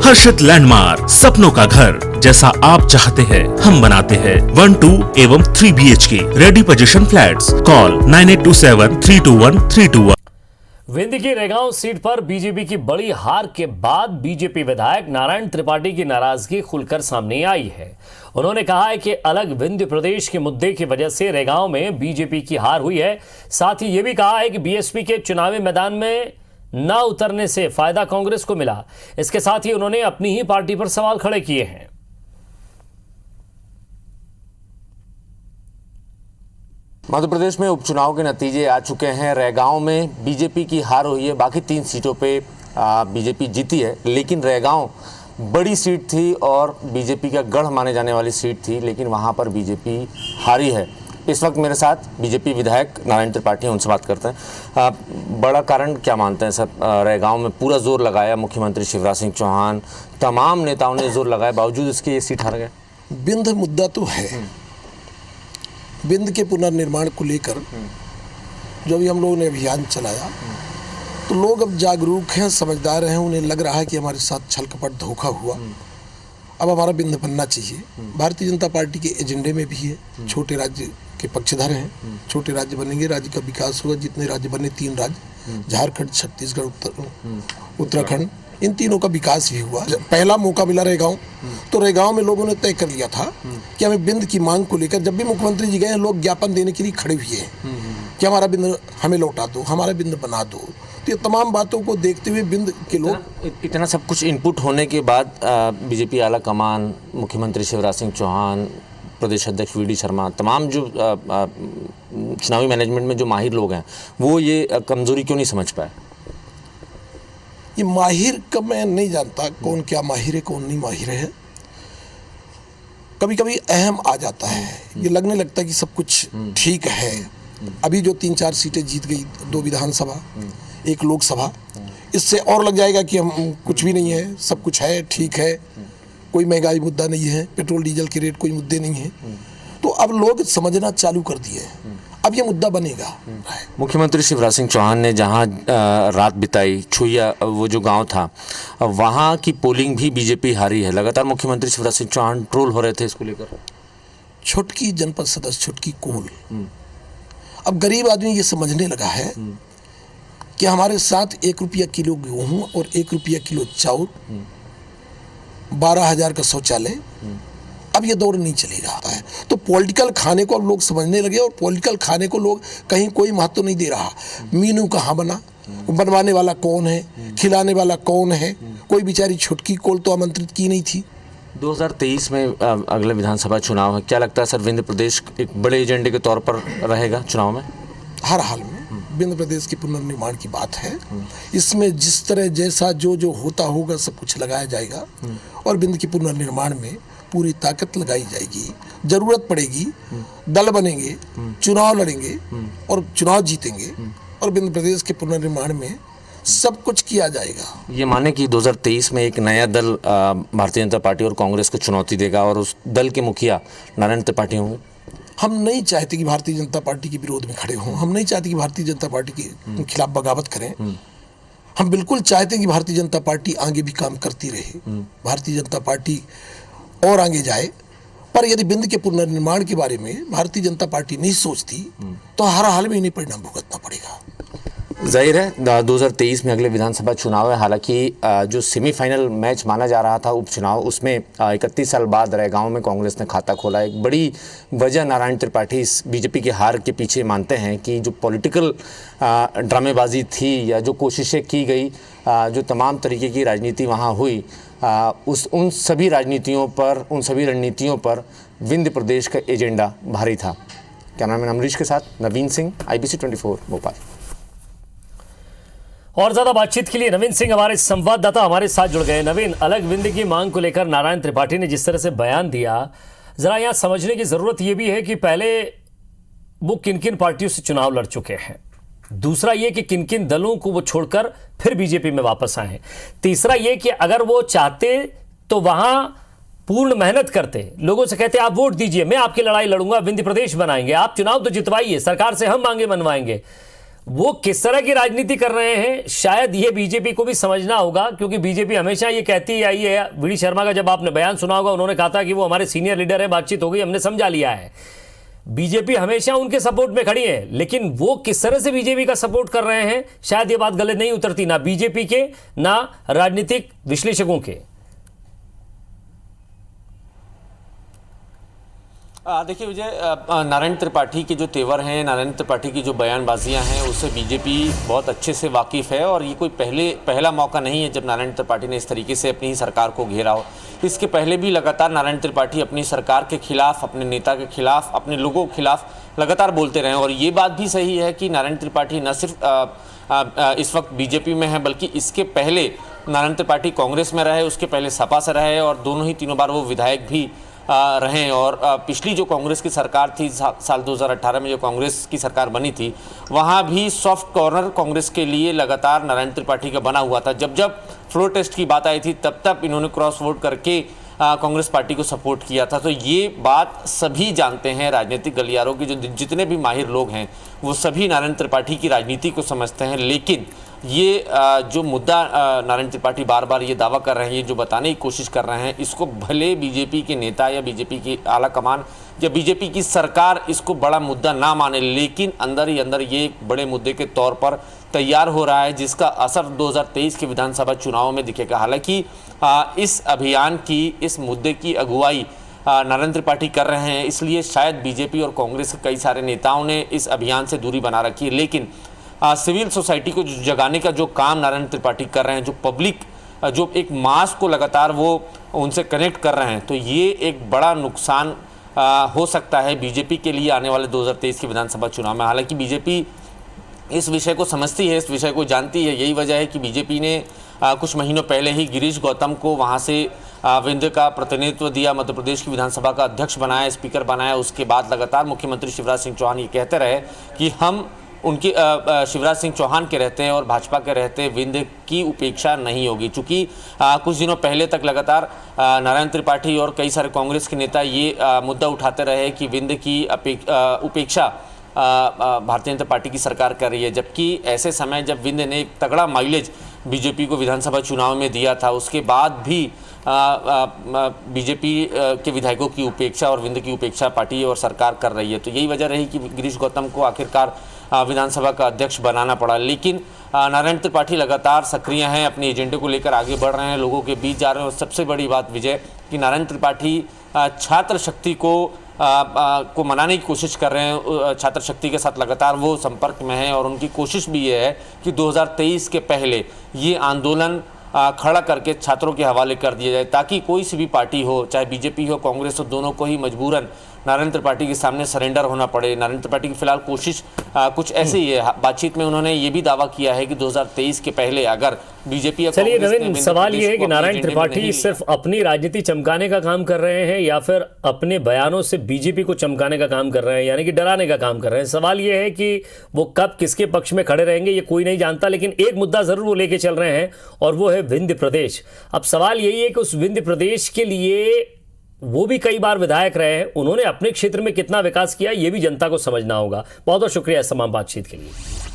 हर्षित landmark, सपनों का घर जैसा आप चाहते हैं हम बनाते हैं। 1, 2 एवं 3 BHK ready position flats. Call 9827321321। Vindhya की रेगांव सीट पर बीजेपी की बड़ी हार के बाद बीजेपी विधायक नारायण त्रिपाठी की नाराजगी खुलकर सामने आई है। उन्होंने कहा है कि अलग विंध्य प्रदेश के मुद्दे की वजह से रेगांव में बीजेपी की हार हुई है। साथ ही ये भी कहा है कि बीएसपी के चुनावी मैदान में न उतरने से फायदा कांग्रेस को मिला। इसके साथ ही उन्होंने अपनी ही पार्टी पर सवाल खड़े किए हैं। मध्य प्रदेश में उपचुनाव के नतीजे आ चुके हैं। रेगांव में बीजेपी की हार हुई है। बाकी 3 सीटों पे बीजेपी जीती है, लेकिन रेगांव बड़ी सीट थी और बीजेपी का गढ़ माने जाने वाली सीट थी, लेकिन वहां पर बीजेपी हारी है। इस वक्त मेरे साथ बीजेपी विधायक नारायण त्रिपाठी हैं, उनसे बात करते हैं। बड़ा कारण क्या मानते हैं सर? रेगांव में पूरा जोर लगाया, मुख्यमंत्री शिवराज सिंह चौहान, तमाम नेताओं ने जोर लगाया, बावजूद इसके ये सीट हार गए। बिंद मुद्दा तो है। बिंद के पुनर्निर्माण को लेकर जब हम लोगों ने अभियान चलाया तो लोग अब जागरूक हैं, समझदार हैं। उन्हें लग रहा है कि हमारे साथ छल कपट धोखा हुआ। अब हमारा बिंद बनना चाहिए। भारतीय जनता पार्टी के एजेंडे में भी है। छोटे राज्य के पक्षधर हैं। छोटे राज्य बनेंगे, राज्य का विकास होगा। जितने राज्य बने, 3 राज्य, झारखंड, छत्तीसगढ़, उत्तराखंड, इन तीनों का विकास भी हुआ। पहला मौका मिला रेगांव, तो रेगांव में लोगों ने तय कर लिया था कि हमें बिंद की मांग को लेकर, जब भी मुख्यमंत्री जी गए, लोग ज्ञापन देने के लिए खड़े हुए हैं कि हमारा बिंद हमें लौटा दो, हमारा बिंद बना दो। तो ये तमाम बातों को देखते हुए बिंद के लोग, इतना सब कुछ इनपुट होने के बाद बीजेपी आला कमान, मुख्यमंत्री शिवराज सिंह चौहान, प्रदेश अध्यक्ष VD शर्मा, तमाम जो चुनावी मैनेजमेंट में जो माहिर लोग हैं, वो ये कमजोरी क्यों नहीं समझ पाए? ये माहिर का मैं नहीं जानता कौन क्या माहिर है, कौन नहीं माहिर है। कभी कभी अहम आ जाता है, ये लगने लगता है कि सब कुछ ठीक है। अभी जो 3-4 सीटें जीत गई, 2 विधानसभा, 1 लोकसभा, इससे और लग जाएगा कि हम कुछ भी नहीं है, सब कुछ है, ठीक है, कोई महंगाई मुद्दा नहीं है, पेट्रोल डीजल के रेट कोई मुद्दे नहीं है। तो अब लोग समझना चालू कर दिए हैं। अब ये मुद्दा बनेगा। मुख्यमंत्री शिवराज सिंह चौहान ने जहां रात बिताई, छुइया वो जो गांव था, वहां की पोलिंग भी बीजेपी हारी है। लगातार मुख्यमंत्री शिवराज सिंह चौहान ट्रोल हो रहे थे इसको लेकर। छुटकी जनपद सदस्य, छुटकी कोल। अब गरीब आदमी ये समझने लगा है कि हमारे साथ 1 रुपया किलो गेहूं और 1 रुपया किलो चाउर, 12,000 का शौचालय, अब ये दौर नहीं चलेगा है। तो पॉलिटिकल खाने को अब लोग समझने लगे, और पॉलिटिकल खाने को लोग कहीं कोई महत्व नहीं दे रहा। मीनू कहाँ बना, बनवाने वाला कौन है, खिलाने वाला कौन है? कोई बेचारी छुटकी कोल तो आमंत्रित की नहीं थी। 2023 में अगले विधानसभा चुनाव है। क्या लगता है सर, विंध्य प्रदेश एक बड़े एजेंडे के तौर पर रहेगा चुनाव में? हर हाल में विंध्य प्रदेश के पुनर्निर्माण की बात है। इसमें जिस तरह जैसा जो होता होगा, सब कुछ लगाया जाएगा और विंध्य के पुनर्निर्माण में पूरी ताकत लगाई जाएगी। जरूरत पड़ेगी, दल बनेंगे, चुनाव लड़ेंगे और चुनाव जीतेंगे, और विंध्य प्रदेश के पुनर्निर्माण में सब कुछ किया जाएगा। ये माने कि 2023 में एक नया दल भारतीय जनता पार्टी और कांग्रेस को चुनौती देगा, और उस दल के मुखिया नारायण त्रिपाठी होंगे। हम नहीं चाहते कि भारतीय जनता पार्टी के विरोध में खड़े हों। हम नहीं चाहते कि भारतीय जनता पार्टी के खिलाफ बगावत करें। हम बिल्कुल चाहते हैं कि भारतीय जनता पार्टी आगे भी काम करती रहे, भारतीय जनता पार्टी और आगे जाए। पर यदि बिंद के पुनर्निर्माण के बारे में भारतीय जनता पार्टी नहीं सोचती तो हर हाल में इन्हें परिणाम भुगतना पड़ेगा। जाहिर है 2023 में अगले विधानसभा चुनाव है। हालांकि जो सेमीफाइनल मैच माना जा रहा था उपचुनाव, उसमें 31 साल बाद रेगांव में कांग्रेस ने खाता खोला। एक बड़ी वजह नारायण त्रिपाठी इस बीजेपी की हार के पीछे मानते हैं कि जो पॉलिटिकल ड्रामेबाजी थी, या जो कोशिशें की गई, जो तमाम तरीके की राजनीति वहाँ हुई, उन सभी राजनीतियों पर, उन सभी रणनीतियों पर विंध्य प्रदेश का एजेंडा भारी था। क्या नाम है? अमरीश के साथ नवीन सिंह, IBC 24 भोपाल। और ज्यादा बातचीत के लिए नवीन सिंह हमारे संवाददाता हमारे साथ जुड़ गए। नवीन, अलग विंध्य की मांग को लेकर नारायण त्रिपाठी ने जिस तरह से बयान दिया, जरा यहाँ समझने की जरूरत यह भी है कि पहले वो किन किन पार्टियों से चुनाव लड़ चुके हैं, दूसरा ये कि किन किन दलों को वो छोड़कर फिर बीजेपी में वापस आए हैं, तीसरा ये कि अगर वो चाहते तो वहां पूर्ण मेहनत करते, लोगों से कहते आप वोट दीजिए, मैं आपकी लड़ाई लड़ूंगा, विंध्य प्रदेश बनाएंगे, आप चुनाव तो जितवाइए, सरकार से हम मांगे मनवाएंगे, वो किस तरह की राजनीति कर रहे हैं शायद ये बीजेपी को भी समझना होगा, क्योंकि बीजेपी हमेशा ये कहती आई है। वी डी शर्मा का जब आपने बयान सुना होगा, उन्होंने कहा था कि वो हमारे सीनियर लीडर है, बातचीत हो गई, हमने समझा लिया है। बीजेपी हमेशा उनके सपोर्ट में खड़ी है, लेकिन वो किस तरह से बीजेपी का सपोर्ट कर रहे हैं शायद ये बात गले नहीं उतरती, ना बीजेपी के ना राजनीतिक विश्लेषकों के। देखिए विजय, नारायण त्रिपाठी के जो तेवर हैं, नारायण त्रिपाठी की जो बयानबाजियां हैं, उससे बीजेपी बहुत अच्छे से वाकिफ़ है और ये कोई पहला मौका नहीं है जब नारायण त्रिपाठी ने इस तरीके से अपनी सरकार को घेरा हो। इसके पहले भी लगातार नारायण त्रिपाठी अपनी सरकार के खिलाफ, अपने नेता के खिलाफ, अपने लोगों के खिलाफ लगातार बोलते रहे और ये बात भी सही है कि नारायण त्रिपाठी न सिर्फ इस वक्त बीजेपी में है, बल्कि इसके पहले नारायण त्रिपाठी कांग्रेस में रहे, उसके पहले सपा से रहे और तीनों बार वो विधायक भी रहें। और पिछली जो कांग्रेस की सरकार थी, साल 2018 में जो कांग्रेस की सरकार बनी थी, वहाँ भी सॉफ्ट कॉर्नर कांग्रेस के लिए लगातार नारायण त्रिपाठी का बना हुआ था। जब फ्लोर टेस्ट की बात आई थी तब इन्होंने क्रॉस वोट करके कांग्रेस पार्टी को सपोर्ट किया था। तो ये बात सभी जानते हैं, राजनीतिक गलियारों के जो जितने भी माहिर लोग हैं वो सभी नारायण त्रिपाठी की राजनीति को समझते हैं। लेकिन ये जो मुद्दा नारायण त्रिपाठी बार बार ये दावा कर रहे हैं, ये जो बताने की कोशिश कर रहे हैं, इसको भले बीजेपी के नेता या बीजेपी की आला कमान या बीजेपी की सरकार इसको बड़ा मुद्दा ना माने, लेकिन अंदर ही अंदर ये एक बड़े मुद्दे के तौर पर तैयार हो रहा है, जिसका असर 2023 के विधानसभा चुनाव में दिखेगा। हालांकि इस अभियान की, इस मुद्दे की अगुवाई नारायण त्रिपाठी कर रहे हैं, इसलिए शायद बीजेपी और कांग्रेस के कई सारे नेताओं ने इस अभियान से दूरी बना रखी है। लेकिन सिविल सोसाइटी को जगाने का जो काम नारायण त्रिपाठी कर रहे हैं, जो पब्लिक, जो एक मास को लगातार वो उनसे कनेक्ट कर रहे हैं, तो ये एक बड़ा नुकसान हो सकता है बीजेपी के लिए आने वाले 2023 के विधानसभा चुनाव में। हालांकि बीजेपी इस विषय को समझती है, इस विषय को जानती है। यही वजह है कि बीजेपी ने कुछ महीनों पहले ही गिरीश गौतम को वहाँ से विंध्य का प्रतिनिधित्व दिया, मध्य प्रदेश की विधानसभा का अध्यक्ष बनाया, स्पीकर बनाया। उसके बाद लगातार मुख्यमंत्री शिवराज सिंह चौहान ये कहते रहे कि हम उनके शिवराज सिंह चौहान के रहते हैं और भाजपा के रहते विंध्य की उपेक्षा नहीं होगी। चूँकि कुछ दिनों पहले तक लगातार नारायण त्रिपाठी और कई सारे कांग्रेस के नेता ये मुद्दा उठाते रहे कि विंध्य की उपेक्षा भारतीय जनता पार्टी की सरकार कर रही है, जबकि ऐसे समय जब विंध्य ने एक तगड़ा माइलेज बीजेपी को विधानसभा चुनाव में दिया था, उसके बाद भी बीजेपी के विधायकों की उपेक्षा और विंध्य की उपेक्षा पार्टी और सरकार कर रही है। तो यही वजह रही कि गिरीश गौतम को आखिरकार विधानसभा का अध्यक्ष बनाना पड़ा। लेकिन नारायण त्रिपाठी लगातार सक्रिय हैं, अपने एजेंडे को लेकर आगे बढ़ रहे हैं, लोगों के बीच जा रहे हैं। और सबसे बड़ी बात विजय कि नारायण त्रिपाठी छात्र शक्ति को मनाने की कोशिश कर रहे हैं। छात्र शक्ति के साथ लगातार वो संपर्क में हैं और उनकी कोशिश भी ये है कि 2023 के पहले ये आंदोलन खड़ा करके छात्रों के हवाले कर दिया जाए, ताकि कोई सी भी पार्टी हो, चाहे बीजेपी हो, कांग्रेस हो, दोनों को ही मजबूरन नारायण त्रिपाठी के सामने सरेंडर होना पड़े। नारायण त्रिपाठी की फिलहाल कोशिश कुछ ऐसे ही है। बातचीत में उन्होंने ये भी दावा किया है कि 2023 के पहले अगर बीजेपी या चलिए नवीन, सवाल ये है कि नारायण त्रिपाठी सिर्फ अपनी राजनीति चमकाने का काम कर रहे हैं या फिर अपने बयानों से बीजेपी को चमकाने का काम कर रहे हैं, यानी कि डराने का काम कर रहे हैं। सवाल ये है कि वो कब किसके पक्ष में खड़े रहेंगे ये कोई नहीं जानता, लेकिन एक मुद्दा जरूर वो लेके चल रहे हैं और वो है विंध्य प्रदेश। अब सवाल यही है कि उस विंध्य प्रदेश के लिए वो भी कई बार विधायक रहे हैं, उन्होंने अपने क्षेत्र में कितना विकास किया ये भी जनता को समझना होगा। बहुत बहुत शुक्रिया इस तमाम बातचीत के लिए।